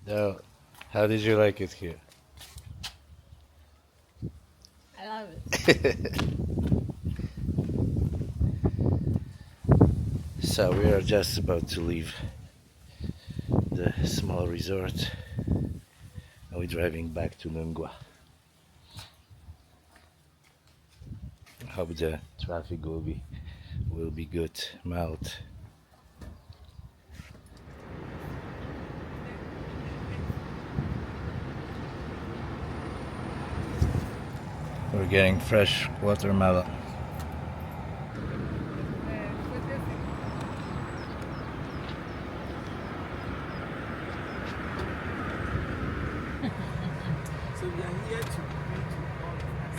So, how did you like it here? I love it. So we are just about to leave the small resort and we're driving back to Nungua. Hope the traffic will be good, mild. We're getting fresh watermelon. So we are here to bring to all of us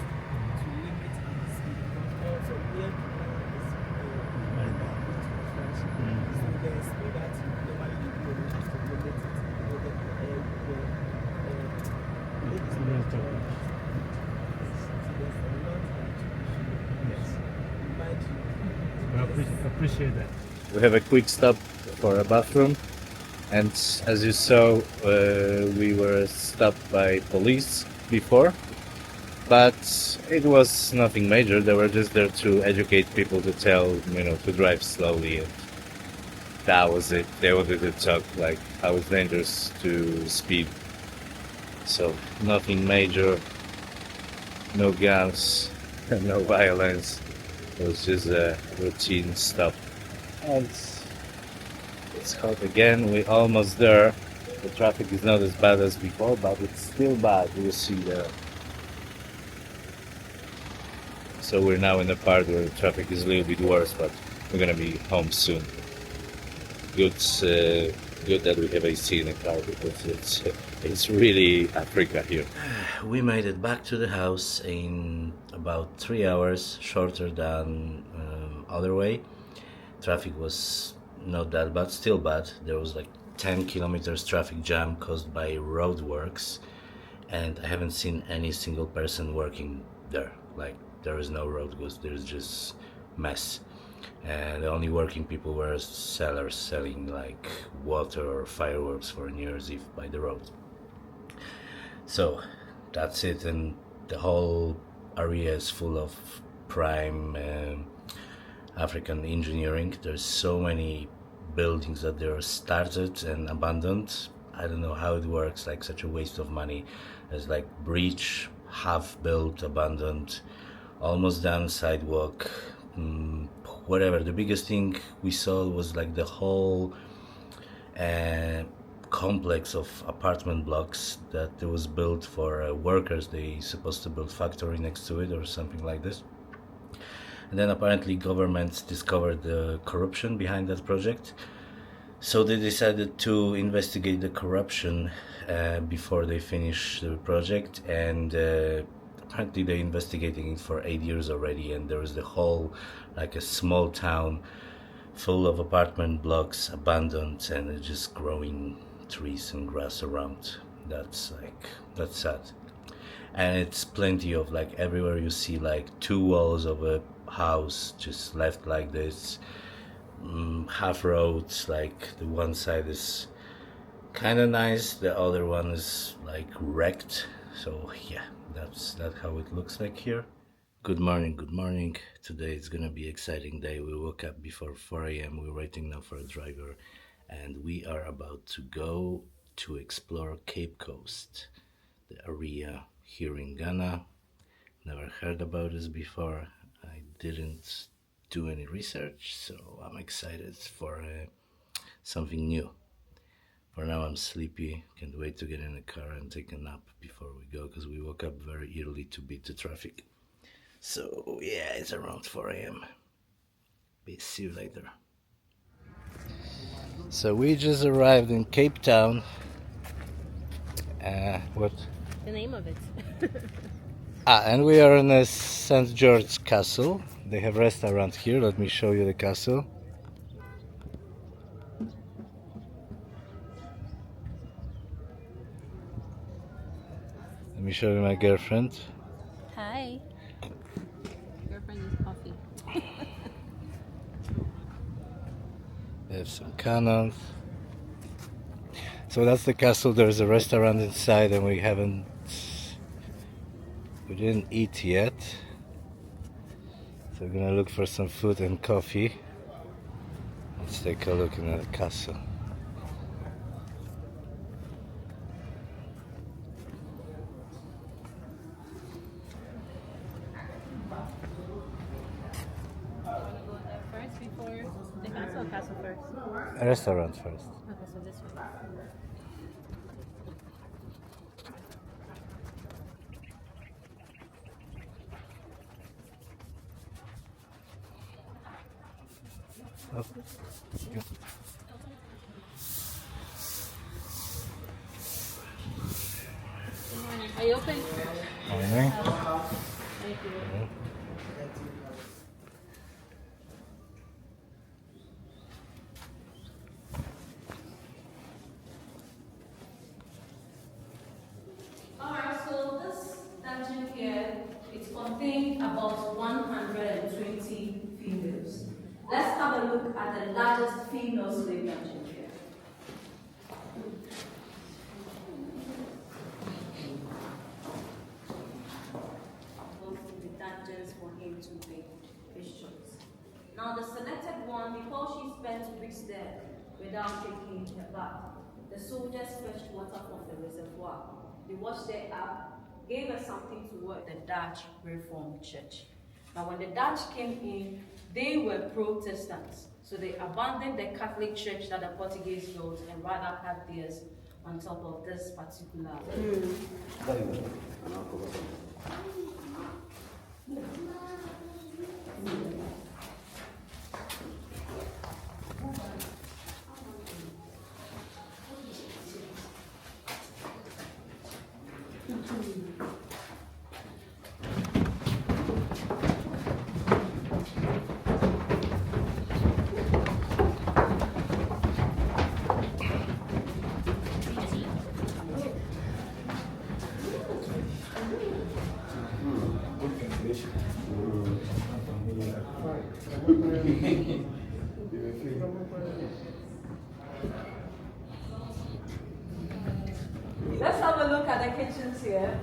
to limit the speed. From here to so the speed that you normally do to limit it, Appreciate that. We have a quick stop for a bathroom, and as you saw, we were stopped by police before, but it was nothing major. They were just there to educate people, to tell, to drive slowly, and that was it. They wanted to talk like how it's dangerous to speed. So nothing major, no guns, no violence. It was just a routine stop. And it's hot again. We're almost there. The traffic is not as bad as before, but it's still bad. You see there. So we're now in the part where the traffic is a little bit worse, but we're gonna be home soon. Good that we have AC in the car, because it's really Africa here. We made it back to the house in about 3 hours, shorter than other way. Traffic was not that bad, still bad. There was like 10 kilometers traffic jam caused by roadworks, and I haven't seen any single person working there. Like, there is no road, because there's just mess. And the only working people were sellers selling like water or fireworks for New Year's Eve by the road. So that's it, and the whole area is full of prime African engineering. There's so many buildings that they are started and abandoned. I don't know how it works, like such a waste of money. There's like bridge, half built, abandoned, almost done sidewalk, whatever. The biggest thing we saw was like the whole complex of apartment blocks that was built for workers. They supposed to build factory next to it or something like this. And then apparently governments discovered the corruption behind that project. So they decided to investigate the corruption before they finish the project, and apparently they're investigating it for 8 years already, and there is the whole, like a small town full of apartment blocks abandoned, and it's just growing trees and grass around. That's sad. And it's plenty of, like, everywhere you see like 2 walls of a house just left like this, half roads, like the one side is kind of nice, the other one is like wrecked. So yeah, that's how it looks like here. Good morning. Today is gonna be exciting day. We woke up before 4 a.m. We're waiting now for a driver, and we are about to go to explore Cape Coast, the area here in Ghana. Never heard about this before. I didn't do any research, so I'm excited for something new. For now, I'm sleepy. Can't wait to get in the car and take a nap before we go, because we woke up very early to beat the traffic. So yeah, it's around 4 a.m. See you later. So we just arrived in Cape Town. What? The name of it. And we are in a St. George Castle. They have restaurant here. Let me show you the castle. Let me show you my girlfriend. Hi. Girlfriend is coffee. They have some cannons. So that's the castle. There's a restaurant inside, and we didn't eat yet. So we're gonna look for some food and coffee. Let's take a look in the castle. First before the castle or castle first? A restaurant first. Okay, so this one. Oh. Good morning. Are you open? Morning. Thank you. Alright, so this dungeon here, it contains about 120 females. Let's have a look at the largest female slave dungeon here. Both the dungeons for him to make his choice. Now the selected one, because she spent weeks there without taking a bath, the soldiers fetched water from the reservoir. They washed their up, gave her something to work the Dutch Reformed Church. Now when the Dutch came in, they were Protestants. So they abandoned the Catholic Church that the Portuguese built and rather had theirs on top of this particular. Let's have a look at the kitchens here.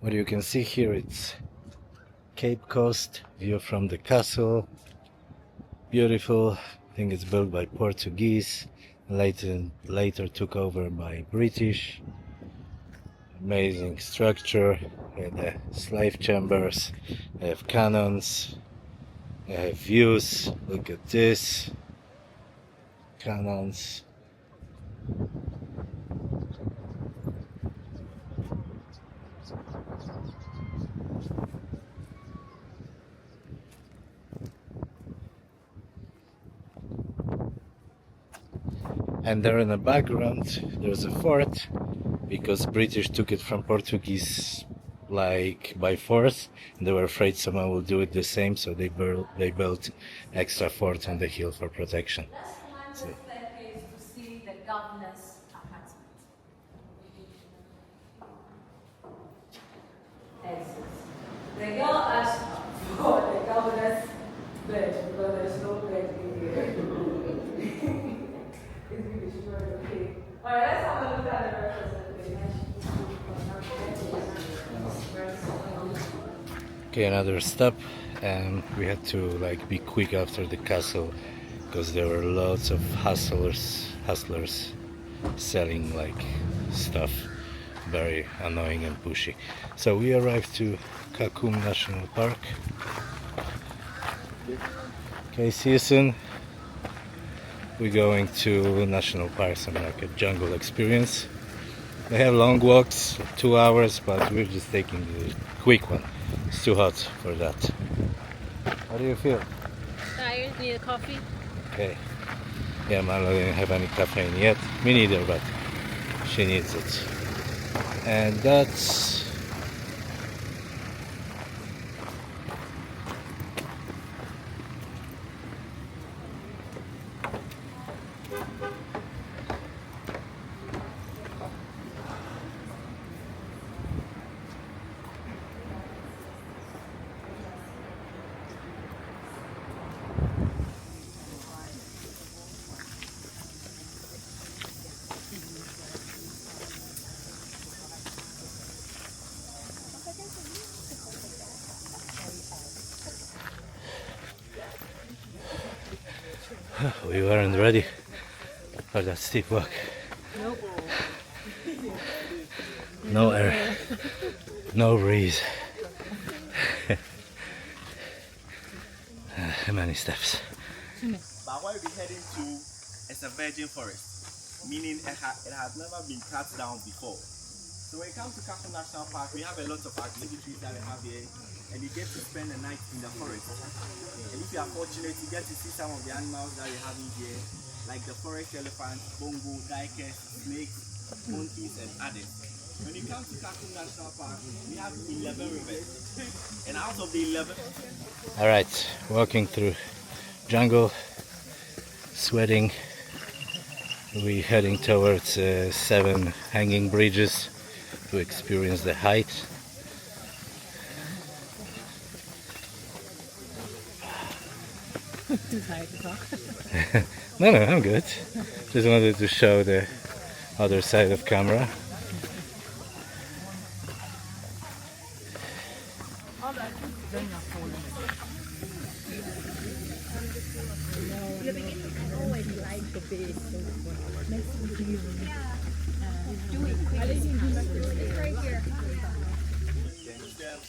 What you can see here, it's Cape Coast view from the castle. Beautiful. I think it's built by Portuguese, later took over by British. Amazing structure. The slave chambers, they have cannons, they have views. Look at this. Cannons. And there in the background there's a fort, because British took it from Portuguese like by force, and they were afraid someone will do it the same, so they built extra fort on the hill for protection. Let's climb the staircase to see the governor's apartment. Exit. The girl asked for the governor's bed because there's no bed in here. It's been destroyed, okay. Alright, let's have a look at the rest of the place. Okay, another stop, and we had to be quick after the castle, because there were lots of hustlers selling stuff, very annoying and pushy. So we arrived to Kakum National Park. Okay, see you soon. We're going to national parks and a jungle experience. They have long walks, 2 hours, but we're just taking the quick one. It's too hot for that. How do you feel? Tired? Need a coffee? Okay. Yeah, Marla didn't have any caffeine yet. Me neither, but she needs it. And that's We weren't ready for that steep walk. Nope. No air, no breeze. Many steps. But what we're heading to is a virgin forest, meaning it has never been cut down before. So when it comes to Kakum National Park, we have a lot of activities that we have here, and you get to spend the night in the forest. And if you are fortunate, you get to see some of the animals that we have in here, like the forest elephant, bongo, duikers, snakes, monkeys, and others. When it comes to Kakum National Park, we have 11 rivers, and out of the 11, All right, walking through jungle, sweating. We're heading towards 7 hanging bridges to experience the height. Too tired to talk. No, I'm good. Just wanted to show the other side of camera.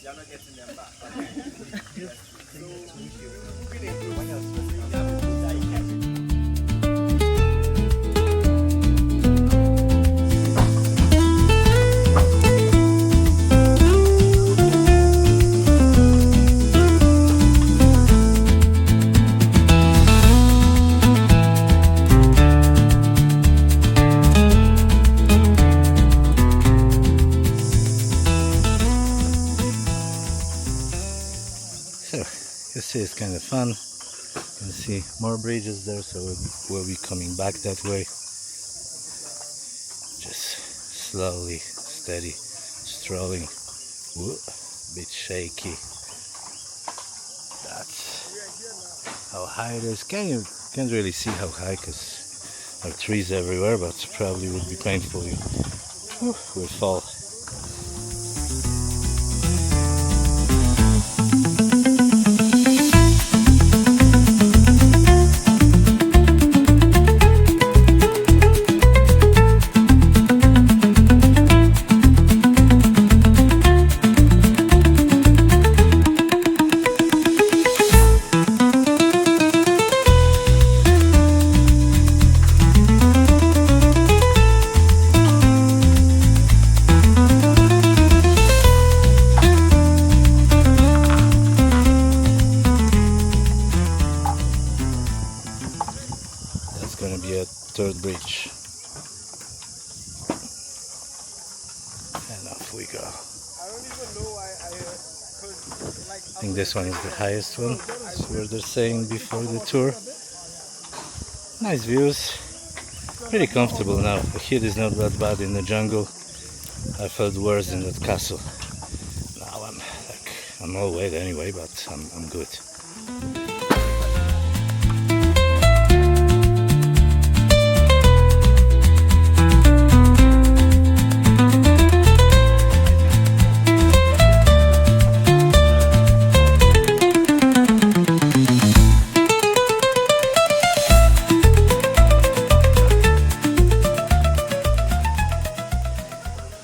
you're not getting them back. You see, it's kind of fun. You can see more bridges there, so we'll be coming back that way. Just slowly, steady, strolling. Whoa, bit shaky. That's how high it is. Can't really see how high because there are trees everywhere, but probably would be painful. We'll fall. Gonna be a third bridge, and off we go. I don't even know why I think this one is the highest one. That's what they're saying before the tour. Nice views, pretty comfortable now. The heat is not that bad in the jungle. I felt worse in that castle. Now I'm all wet anyway, but I'm good.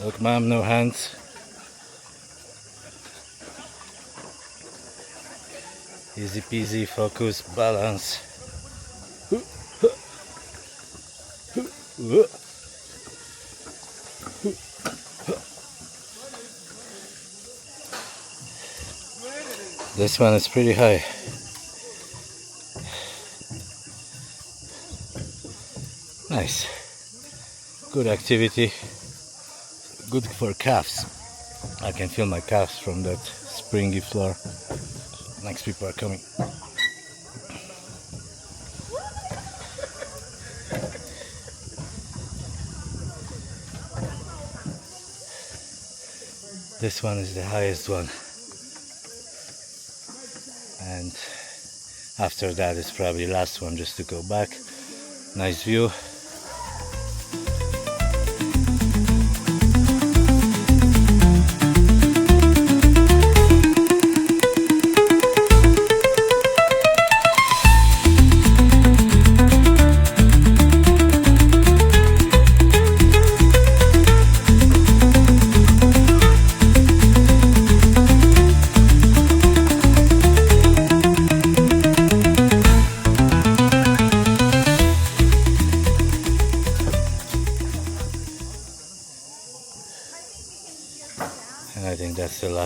Look, ma'am, no hands. Easy peasy, focus, balance. This one is pretty high. Nice. Good activity. Good for calves. I can feel my calves from that springy floor. Next people are coming. This one is the highest one. And after that is probably the last one just to go back. Nice view.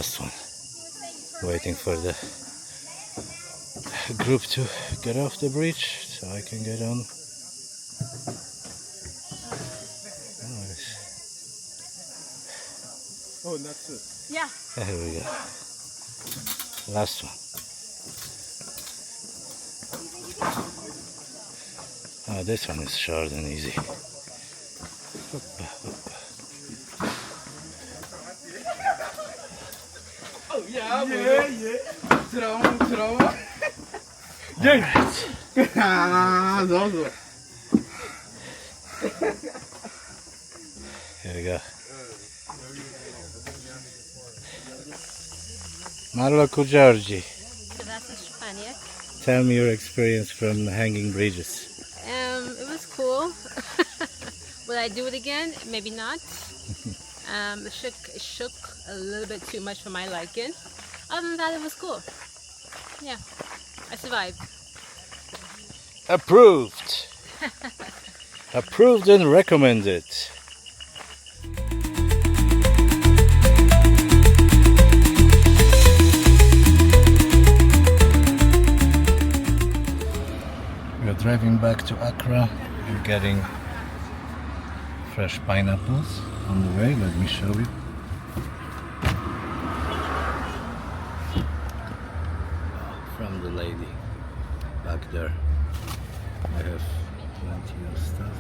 last one. Waiting for the group to get off the bridge so I can get on. Nice. Oh, that's it. Yeah. Here we go. Last one. Oh, this one is short and easy. Oh, yeah, yeah. Trauma. Here we go. Marloku Georgi, tell me your experience from hanging bridges. It was cool. Would I do it again? Maybe not. It shook a little bit too much for my liking. Other than that, it was cool. Yeah, I survived. Approved. Approved and recommended. We're driving back to Accra and getting fresh pineapples on the way. Let me show you. From the lady back there. I have plenty of stuff.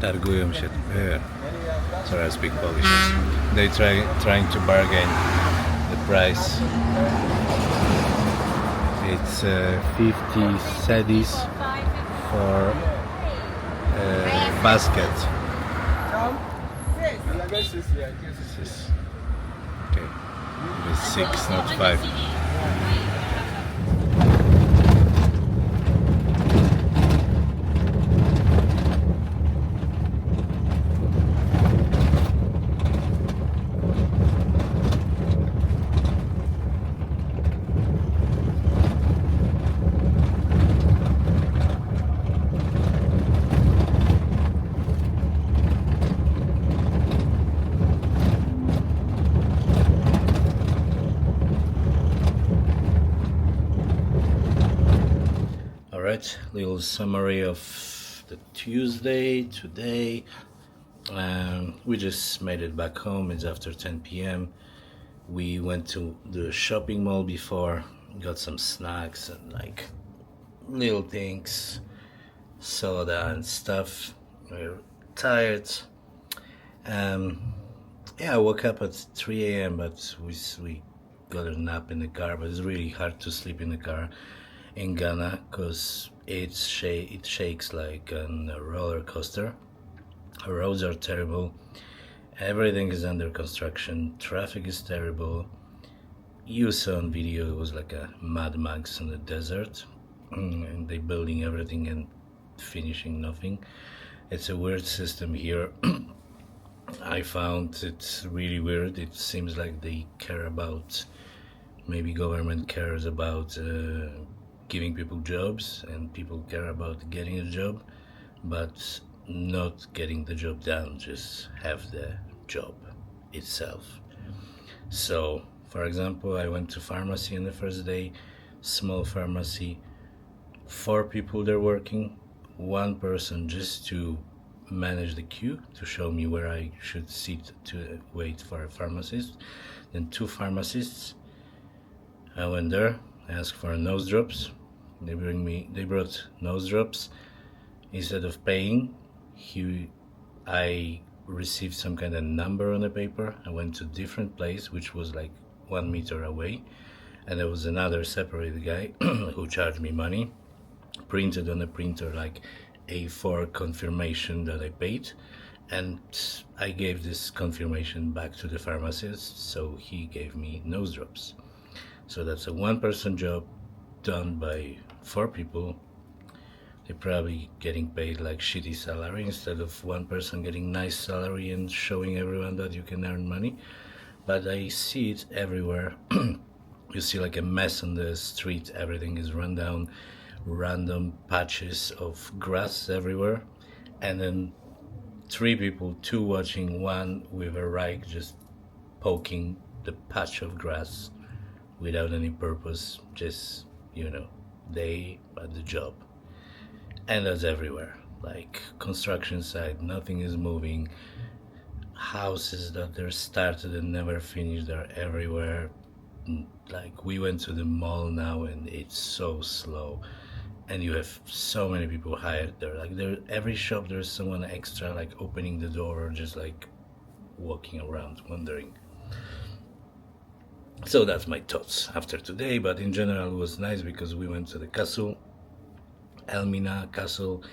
Targują się. Yeah. Sorry, I speak Polish. They trying to bargain the price. It's 50 cedis for a basket. This is okay. It's 6, not 5. Alright, little summary of the Tuesday today. We just made it back home. It's after 10 p.m. We went to the shopping mall before, got some snacks and like little things, soda and stuff. We're tired. Yeah, I woke up at 3 a.m. but we got a nap in the car. But it's really hard to sleep in the car in Ghana because it shakes like a roller coaster. Roads are terrible. Everything is under construction. Traffic is terrible. You saw on video it was like a Mad Max in the desert, and they building everything and finishing nothing. It's a weird system here. I found it's really weird. It seems like they care about, maybe government cares about giving people jobs, and people care about getting a job, but not getting the job done, just have the job itself. So, for example, I went to pharmacy on the first day, small pharmacy, 4 people there working, 1 person just to manage the queue, to show me where I should sit to wait for a pharmacist, then 2 pharmacists. I went there, asked for nose drops. They brought nose drops. Instead of paying, I received some kind of number on the paper. I went to a different place, which was like 1 meter away, and there was another separate guy who charged me money, printed on a printer like A4 confirmation that I paid, and I gave this confirmation back to the pharmacist, so he gave me nose drops. So that's a 1-person job done by 4 people. They're probably getting paid like shitty salary instead of 1 person getting nice salary and showing everyone that you can earn money. but I see it everywhere. You see like a mess on the street, everything is run down, random patches of grass everywhere, and then three people, two watching, one with a rake just poking the patch of grass without any purpose, just, they at the job. And that's everywhere, like construction site, nothing is moving, houses that they're started and never finished are everywhere. Like, we went to the mall now and it's so slow, and you have so many people hired there. Like, there, every shop there's someone extra, like opening the door or just like walking around wandering. So that's my thoughts after today. But in general it was nice because we went to the castle, Elmina Castle,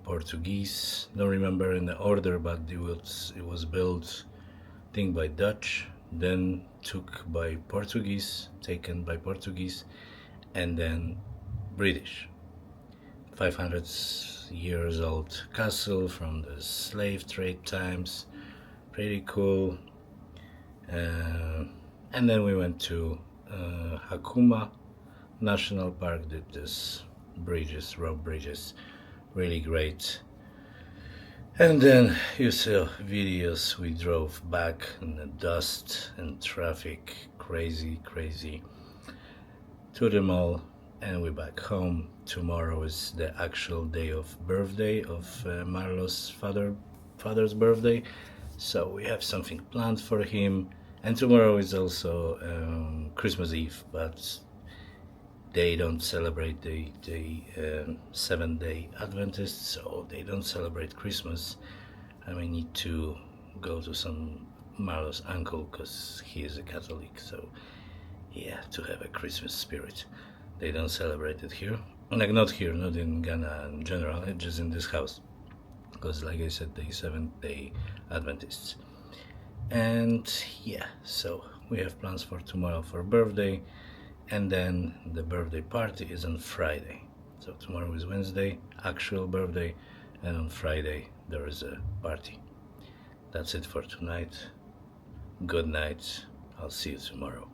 Portuguese, don't remember in the order, but it was built, I think, by Dutch, then taken by Portuguese, and then British. 500 years old castle from the slave trade times, pretty cool. And then we went to Kakum National Park, did this rope bridges, really great. And then you saw videos, we drove back in the dust and traffic, crazy to the mall, and we're back home. Tomorrow is the actual day of birthday of Marlo's father's birthday, so we have something planned for him. And tomorrow is also Christmas Eve, but they don't celebrate the Seventh-day Adventists, so they don't celebrate Christmas. I may need to go to some Marlo's uncle because he is a Catholic, so yeah, to have a Christmas spirit. They don't celebrate it here, like not here, not in Ghana in general, just in this house, because like I said, they Seventh-day Adventists. And yeah, so we have plans for tomorrow for birthday, and then the birthday party is on Friday. So tomorrow is Wednesday, actual birthday, and on Friday there is a party. That's it for tonight. Good night. I'll see you tomorrow.